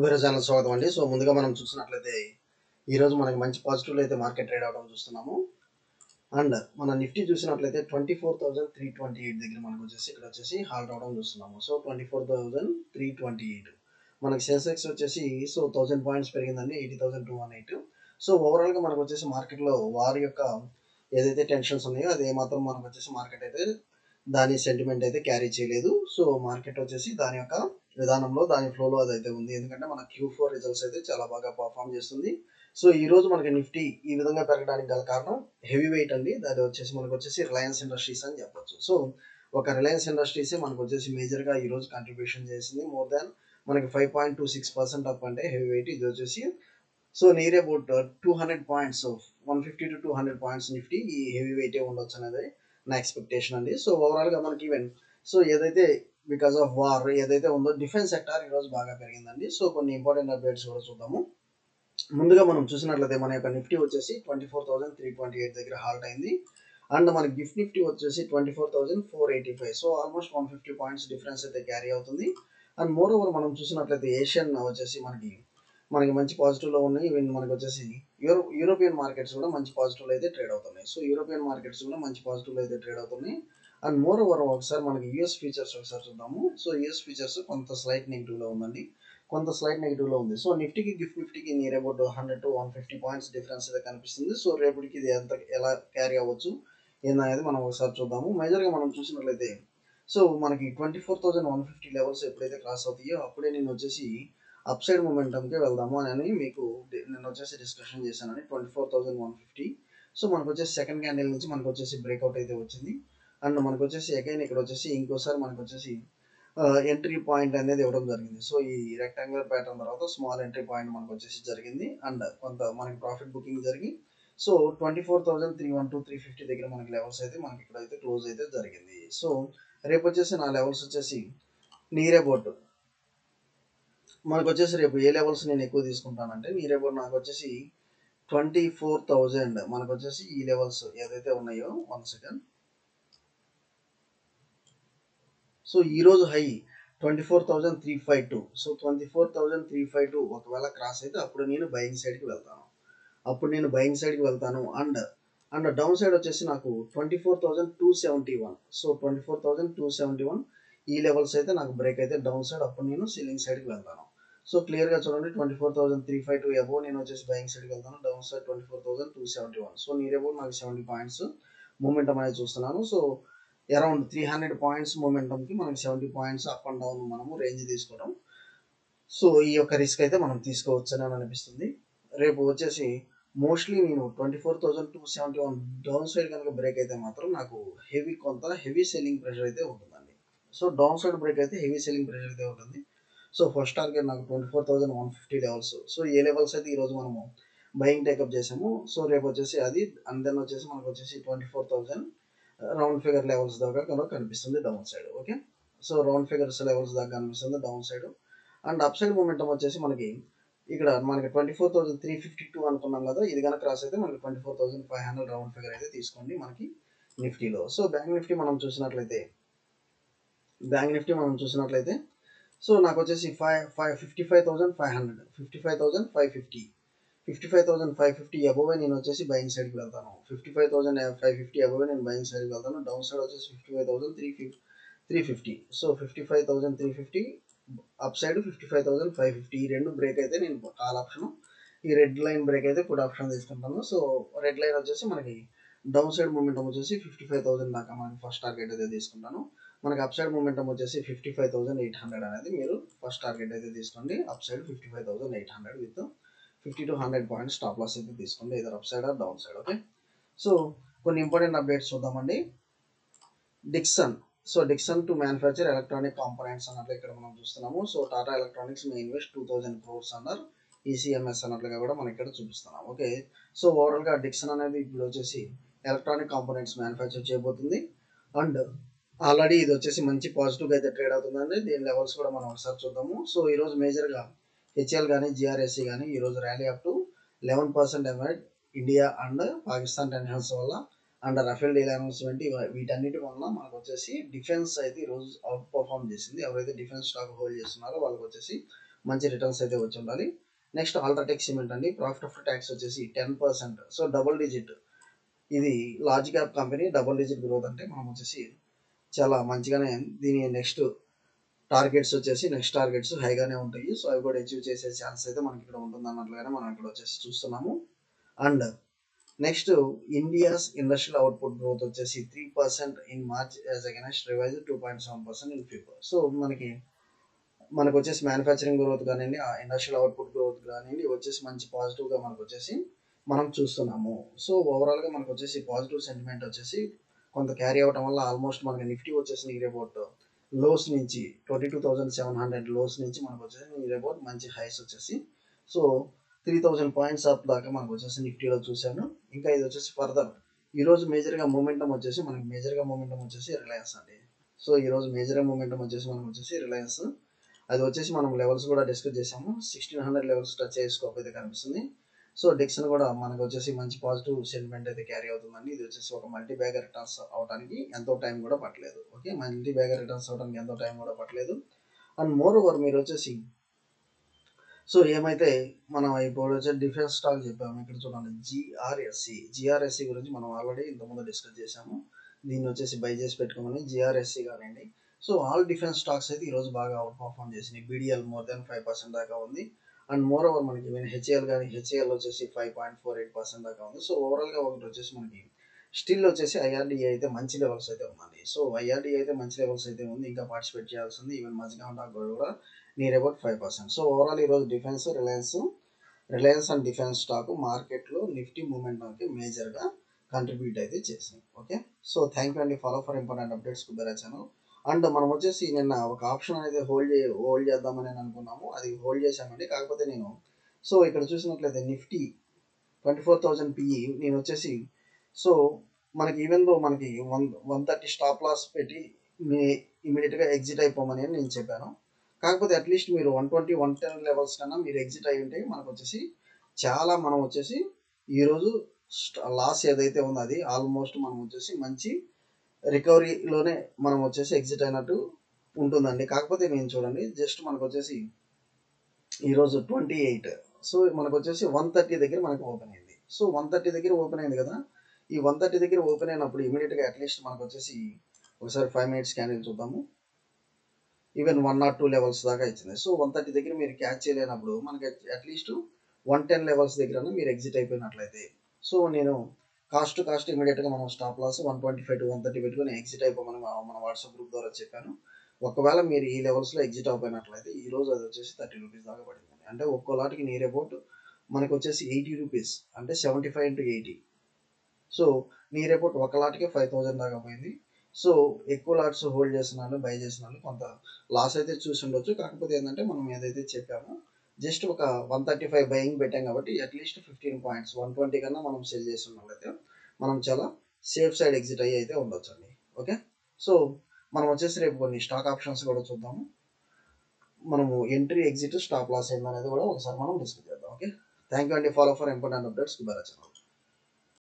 Kubera channel స్వాగతం అండి. So ముందుగా మనం చూసినట్లయితే ఈరోజు మనకి మంచి పాజిటివ్లో అయితే మార్కెట్ ట్రేడ్ అవడం చూస్తున్నాము. అండ్ మన నిఫ్టీ చూసినట్లయితే 24,328 దగ్గర మనకు వచ్చేసి ఇక్కడ వచ్చేసి హాల్ట్ అవడం చూస్తున్నాము. సో 24,328 మనకి సెన్సెక్స్ వచ్చేసి 1000 పాయింట్స్ పెరిగిందండి, 80,218. సో ఓవరాల్గా మనకు వచ్చేసి మార్కెట్లో వారి యొక్క ఏదైతే టెన్షన్స్ ఉన్నాయో అది ఏమాత్రం మనకు వచ్చేసి మార్కెట్ అయితే దాని సెంటిమెంట్ అయితే క్యారీ చేయలేదు. సో మార్కెట్ వచ్చేసి దాని యొక్క విధానంలో దాని ఫ్లోలో అదైతే ఉంది. ఎందుకంటే మన Q4 రిజల్ట్స్ అయితే చాలా బాగా పర్ఫామ్ చేస్తుంది. సో ఈ రోజు మనకి నిఫ్టీ ఈ విధంగా పెరగడానికి గల కారణం హెవీ వెయిట్ అండి. అది వచ్చేసి మనకు వచ్చేసి రిలయన్స్ ఇండస్ట్రీస్ అని చెప్పొచ్చు. సో ఒక రిలయన్స్ ఇండస్ట్రీసే మనకు వచ్చేసి మేజర్గా ఈ రోజు కంట్రిబ్యూషన్ చేసింది. మోర్ దాన్ మనకి 5.26% అప్ అంటే హెవీ వెయిట్ ఇది వచ్చేసి. So near about 200 points, 150 to 200 points Nifty ఈ హెవీ వెయిటే ఉండొచ్చు అనేది నా ఎక్స్పెక్టేషన్ అండి. సో ఓవరాల్గా మనకి ఈవెన్ సో ఏదైతే బికాస్ ఆఫ్ వార్ ఏదైతే ఉందో డిఫెన్స్ సెక్టార్ ఈరోజు బాగా పెరిగిందండి. సో కొన్ని ఇంపార్టెంట్ అప్డేట్స్ కూడా చూద్దాము. ముందుగా మనం చూసినట్లయితే మన యొక్క నిఫ్టీ వచ్చేసి 24,328 దగ్గర హాల్ట్ అయింది. అండ్ మన గిఫ్ట్ నిఫ్టీ వచ్చేసి 24,485. సో ఆల్మోస్ట్ 150 పాయింట్స్ డిఫరెన్స్ అయితే క్యారీ అవుతుంది. అండ్ మోర్ ఓవర్ మనం చూసినట్లయితే ఏషియన్ వచ్చేసి మనకి మంచి పాజిటివ్లో ఉన్నాయి. ఈవెన్ మనకి వచ్చేసి యూరోపియన్ మార్కెట్స్ కూడా మంచి పాజిటివ్లో అయితే ట్రేడ్ అవుతున్నాయి. సో యూరోపియన్ మార్కెట్స్ కూడా మంచి పాజిటివ్లో అయితే ట్రేడ్ అవుతున్నాయి. అండ్ మోర్ ఓవర్ ఒకసారి మనకి యూఎస్ ఫీచర్స్ ఒకసారి చూద్దాము. సో యూఎస్ ఫీచర్స్ కొంత స్లైట్ నెగిటివ్లో ఉందండి, కొంత స్లైట్ నెగిటివ్లో ఉంది. సో నిఫ్టీకి గిఫ్ట్ నిఫ్టీకి near about 100 to 150 points difference అయితే కనిపిస్తుంది. సో రేపటికి ఇది ఎంత ఎలా క్యారీ అవ్వచ్చు ఏందనేది మనం ఒకసారి చూద్దాము. మేజర్గా మనం చూసినట్లయితే సో మనకి 24,150 లెవెల్స్ ఎప్పుడైతే క్రాస్ అవుతాయో అప్పుడే నేను వచ్చేసి అప్ సైడ్ మూమెంటంకి వెళ్దాము అని మీకు నేను వచ్చేసి డిస్కషన్ చేశానని 24,150. సో మనకు వచ్చేసి సెకండ్ క్యాండిల్ నుంచి మనకు వచ్చేసి బ్రేక్అవుట్ అయితే వచ్చింది. అండ్ మనకు వచ్చేసి అగైన్ ఇక్కడ వచ్చేసి ఇంకోసారి మనకు వచ్చేసి ఎంట్రీ పాయింట్ అనేది ఇవ్వడం జరిగింది. సో ఈ రెక్టాంగులర్ ప్యాటర్న్ తర్వాత స్మాల్ ఎంట్రీ పాయింట్ మనకు వచ్చేసి జరిగింది. అండ్ కొంత మనకి ప్రాఫిట్ బుకింగ్ జరిగి సో 24,312 350 దగ్గర మనకి లెవెల్స్ అయితే మనకి ఇక్కడ అయితే క్లోజ్ అయితే జరిగింది. సో రేపు వచ్చేసి నా లెవెల్స్ వచ్చేసి నియర్ అబౌట్ మనకు వచ్చేసి రేపు ఏ లెవెల్స్ నేను ఎక్కువ తీసుకుంటానంటే నియర్ అబౌట్ నాకు వచ్చేసి 24,000 మనకు వచ్చేసి ఈ లెవెల్స్ ఏదైతే ఉన్నాయో 1 సెకండ్. సో ఈరోజు హై 24,352. సో 24,352 ఒకవేళ క్రాస్ అయితే అప్పుడు నేను బయింగ్ సైడ్కి వెళ్తాను. అండ్ డౌన్ సైడ్ వచ్చేసి నాకు 24,271. సో 24,271 ఈ లెవెల్స్ అయితే నాకు బ్రేక్ అయితే డౌన్ సైడ్ అప్పుడు నేను సీలింగ్ సైడ్కి వెళ్తాను. సో క్లియర్గా చూడండి 24,352 అబోవ్ నేను వచ్చేసి బయింగ్ సైడ్కి వెళ్తాను, down side 24,271. So near about నాకు 70 పాయింట్స్ మూమెంటం అనేది చూస్తున్నాను. సో అరౌండ్ 300 పాయింట్స్ మూమెంటంకి మనకి 70 పాయింట్స్ అప్ అండ్ డౌన్ మనము రేంజ్ తీసుకోవడం. సో ఈ యొక్క రిస్క్ అయితే మనం తీసుకోవచ్చు అని అనిపిస్తుంది. రేపు వచ్చేసి మోస్ట్లీ నేను 24,271 డౌన్ సైడ్ కనుక బ్రేక్ అయితే మాత్రం నాకు కొంత హెవీ సెల్లింగ్ ప్రెషర్ అయితే ఉంటుందండి. సో డౌన్ సైడ్ బ్రేక్ అయితే హెవీ సెల్లింగ్ ప్రెషర్ అయితే ఉంటుంది. సో ఫస్ట్ టార్గెట్ నాకు 24,150 లెవెల్స్. సో ఏ లెవెల్స్ అయితే ఈరోజు మనము బయింగ్ టేకప్ చేసాము. సో రేపు వచ్చేసి అది అండ్ దెన్ వచ్చేసి మనకు వచ్చేసి 24,000 రౌండ్ ఫిగర్ లెవెల్స్ దాకా కనిపిస్తుంది down side. Okay, so round figures levels దాకా కనిపిస్తుంది down side. And up side momentum వచ్చేసి మనకి ఇక్కడ మనకి 24,352 అనుకున్నాం కదా, ఇది కనుక క్రాస్ అయితే మనకి 24,500 రౌండ్ ఫిగర్ అయితే తీసుకోండి మనకి నిఫ్టీలో. సో బ్యాంక్ నిఫ్టీ మనం చూసినట్లయితే సో నాకు వచ్చేసి 55,500 55,550 అబోవ్ నేను వచ్చేసి బయింగ్ సైడ్కి వెళ్తాను. 55,550 అబోవ్ నేను బయింగ్ సైడ్కి వెళ్తాను. డౌన్ సైడ్ వచ్చేసి 55,350. So 55,350 up side 55,550. ఈ రెండు బ్రేక్ అయితే నేను కాల్ ఆప్షన్, ఈ రెడ్ లైన్ బ్రేక్ అయితే పుట్ ఆప్షన్ తీసుకుంటాను. సో రెడ్ లైన్ వచ్చేసి మనకి డౌన్ సైడ్ మూమెంటం వచ్చేసి 55,000 దాకా మనకి ఫస్ట్ టార్గెట్ అయితే తీసుకుంటాను. మనకి అప్ సైడ్ మూమెంటం వచ్చేసి 55,800 అనేది మీరు ఫస్ట్ టార్గెట్ అయితే తీసుకోండి. Upside 55,800 with 50 to 100 points stop loss అయితే తీసుకోండి, either upside or downside. Okay, so కొన్ని ఇంపార్టెంట్ అప్డేట్స్ చూద్దామండి. Dixon to manufacture electronic components అన్నట్లు ఇక్కడ మనం చూస్తున్నాము. So Tata Electronics may invest 2,000 crores under ECMS అన్నట్లుగా కూడా మనం ఇక్కడ చూపిస్తున్నాం. ఓకే, సో ఓవరాల్గా డిక్సన్ అనేది ఇప్పుడు వచ్చేసి ఎలక్ట్రానిక్ కాంపోనెంట్స్ మ్యానుఫ్యాక్చర్ చేయబోతుంది. అండ్ ఆల్రెడీ ఇది వచ్చేసి మంచి పాజిటివ్గా అయితే ట్రేడ్ అవుతుందండి. దీని లెవెల్స్ కూడా మనం ఒకసారి చూద్దాము. సో ఈరోజు మేజర్గా హెచ్ఎల్ కానీ జిఆర్ఎస్సి కానీ ఈరోజు rally up to 11% amide India and Pakistan tensions వల్ల అండ్ రఫేల్ డీల్ అనౌన్స్మెంట్ వీటన్నిటి వల్ల మనకు వచ్చేసి డిఫెన్స్ అయితే ఈరోజు అవుట్ పర్ఫార్మ్ చేసింది. ఎవరైతే డిఫెన్స్ స్టాక్ హోల్డ్ చేస్తున్నారో వాళ్ళకి వచ్చేసి మంచి రిటర్న్స్ అయితే వచ్చి ఉండాలి. నెక్స్ట్ అల్ట్రాటెక్ సిమెంట్ అండి, ప్రాఫిట్ ఆఫ్టర్ ట్యాక్స్ వచ్చేసి 10%. సో డబుల్ డిజిట్, ఇది large cap company, double digit growth అంటే మనం వచ్చేసి చాలా మంచిగానే దీని నెక్స్ట్ టార్గెట్స్ హైగానే ఉంటాయి. సో అవి కూడా అచీవ్ చేసే ఛాన్స్ అయితే మనకి ఇక్కడ ఉంటుంది అన్నట్లుగానే మనం ఇక్కడ వచ్చేసి చూస్తున్నాము. And next India's industrial output growth వచ్చేసి 3% in March as against revise 2.7% in February. So మనకు వచ్చేసి మ్యానుఫ్యాక్చరింగ్ గ్రోత్ కానివ్వండి, ఆ ఇండస్ట్రియల్ అవుట్పుట్ గ్రోత్ కానివ్వండి వచ్చేసి మంచి పాజిటివ్గా మనకు వచ్చేసి మనం చూస్తున్నాము. సో ఓవరాల్గా మనకు వచ్చేసి పాజిటివ్ సెంటిమెంట్ వచ్చేసి కొంత క్యారీ అవడం వల్ల ఆల్మోస్ట్ మనకి నిఫ్టీ వచ్చేసి నియర్ అబౌట్ లోస్ నుంచి 22,700 లోస్ నుంచి మనకు వచ్చేసి నియర్ అబౌట్ మంచి హైస్ వచ్చేసి సో 3,000 పాయింట్స్ అప్ దాకా మనకు వచ్చేసి నిఫ్టీలో చూసాము. ఇంకా ఇది వచ్చేసి ఫర్దర్ ఈరోజు మేజర్గా మూమెంటం వచ్చేసి రిలయన్స్ అండి. సో ఈరోజు మేజర్గా మూమెంటం వచ్చేసి మనకు వచ్చేసి రిలయన్స్, అది వచ్చేసి మనం లెవెల్స్ కూడా డిస్కస్ చేసాము. 1600 లెవెల్స్ టచ్ అయ్యే స్కోప్ అయితే కనిపిస్తుంది. సో డిక్సన్ కూడా మనకు వచ్చేసి మంచి పాజిటివ్ సెంటిమెంట్ అయితే క్యారీ అవుతుందండి. ఇది వచ్చేసి ఒక మల్టీ బ్యాగర్ రిటర్న్స్ అవడానికి ఎంతో టైం కూడా పట్టలేదు. ఓకే, మల్టీ బ్యాగర్ రిటర్న్స్ అవడానికి ఎంతో టైం కూడా పట్టలేదు. అండ్ మోర్ ఓవర్ మీరు వచ్చేసి సో ఏమైతే మనం ఇప్పుడు వచ్చే డిఫెన్స్ స్టాక్ చెప్పాము, ఇక్కడ చూడండి జిఆర్ఎస్సి గురించి మనం ఆల్రెడీ ఇంతకుముందు డిస్కస్ చేసాము. దీన్ని వచ్చేసి బై చేసి పెట్టుకోమని జిఆర్ఎస్సి కానివ్వండి. సో ఆల్ డిఫెన్స్ స్టాక్స్ అయితే ఈరోజు బాగా అవుట్ పర్ఫార్మ్ చేసినాయి. బీడీఎల్ మోర్ దెన్ 5% దాకా ఉంది. అండ్ మోర్ ఓవర్ మనకి హెచ్ఏఎల్ వచ్చేసి 5.48% దాకా ఉంది. సో ఓవరాల్గా ఒకటి వచ్చేసి మనకి స్టిల్ వచ్చేసి ఐఆర్డిఏ అయితే మంచి లెవెల్స్ అయితే ఉందండి. సో ఐఆర్డిఏ అయితే మంచి లెవెల్స్ అయితే ఉంది, ఇంకా పార్టిసిపేట్ చేయాల్సింది. ఈవెన్ మజ్గాన్ డాక్ కూడా నియర్ అబౌట్ 5%. సో ఓవరాల్ ఈరోజు రిలయన్స్ అండ్ డిఫెన్స్ స్టాక్ మార్కెట్లో నిఫ్టీ మూమెంట్కి మేజర్గా కంట్రిబ్యూట్ అయితే చేసింది. ఓకే, సో థ్యాంక్ యూ అండి. Follow for important updates Kubera channel. And మనం వచ్చేసి నిన్న ఒక ఆప్షన్ అనేది హోల్డ్ చేద్దామని అనుకున్నాము, అది హోల్డ్ చేశామండి. కాకపోతే నేను సో ఇక్కడ చూసినట్లయితే నిఫ్టీ 24,000 పిఈ నేను వచ్చేసి సో మనకి ఈవెన్ దో మనకి 130 స్టాప్ లాస్ పెట్టి ఇమీడియట్గా ఎగ్జిట్ అయిపోమని నేను చెప్పాను. కాకపోతే అట్లీస్ట్ మీరు 120, 110 లెవెల్స్ కన్నా మీరు ఎగ్జిట్ అయి ఉంటే మనకు వచ్చేసి చాలా మనం వచ్చేసి ఈరోజు లాస్ ఏదైతే ఉందో అది ఆల్మోస్ట్ మనం వచ్చేసి మంచి రికవరీలోనే మనం వచ్చేసి ఎగ్జిట్ అయినట్టు ఉంటుందండి. కాకపోతే నేను చూడండి జస్ట్ మనకు వచ్చేసి ఈరోజు 28, సో మనకు వచ్చేసి 130 దగ్గర మనకు ఓపెన్ అయింది. సో 130 దగ్గర ఓపెన్ అయింది కదా, ఈ 130 దగ్గర ఓపెన్ అయినప్పుడు ఇమీడియట్గా అట్లీస్ట్ మనకు వచ్చేసి ఒకసారి 5 మినిట్స్ క్యాండిల్ చూద్దాము. ఈవెన్ 1 or 2 లెవెల్స్ దాకా ఇచ్చింది. సో 130 దగ్గర మీరు క్యాచ్ చేయలేనప్పుడు మనకి అట్లీస్ట్ 110 లెవెల్స్ దగ్గర మీరు ఎగ్జిట్ అయిపోయినట్లయితే సో నేను కాస్ట్ ఇమీడియట్గా మనం స్టాప్ లాస్ 125 to 130 పెట్టుకుని ఎగ్జిట్ అయిపోమని మన వాట్సాప్ గ్రూప్ ద్వారా చెప్పాను. ఒకవేళ మీరు ఈ లెవెల్స్లో ఎగ్జిట్ అయిపోయినట్లయితే ఈ రోజు అది వచ్చేసి 30 రూపీస్ దాకా పడింది. అంటే ఒక్కో లాట్కి నియర్ అబౌట్ మనకు వచ్చేసి 80 రూపీస్, అంటే 75 into 80. సో నియర్ అబౌట్ ఒక లాట్కి 5,000 దాకా పోయింది. సో ఎక్కువ లాట్స్ హోల్డ్ చేసిన బై చేసిన కొంత లాస్ అయితే చూసి ఉండొచ్చు. కాకపోతే ఏంటంటే మనం ఏదైతే చెప్పామో జస్ట్ ఒక 135 బయింగ్ పెట్టాం కాబట్టి అట్లీస్ట్ 15 పాయింట్స్ 120 కన్నా మనం సెల్ చేస్తున్నట్లయితే మనం చాలా సేఫ్ సైడ్ ఎగ్జిట్ అయ్యి అయితే ఉండొచ్చు అండి. ఓకే, సో మనం వచ్చేసి రేపు కొన్ని స్టాక్ ఆప్షన్స్ కూడా చూద్దాము. మనము ఎంట్రీ ఎగ్జిట్ స్టాప్ లాస్ ఏందనేది కూడా ఒకసారి మనం డిస్కస్ చేద్దాం. ఓకే, థ్యాంక్ యూ అండి. Follow for important updates Kubera channel.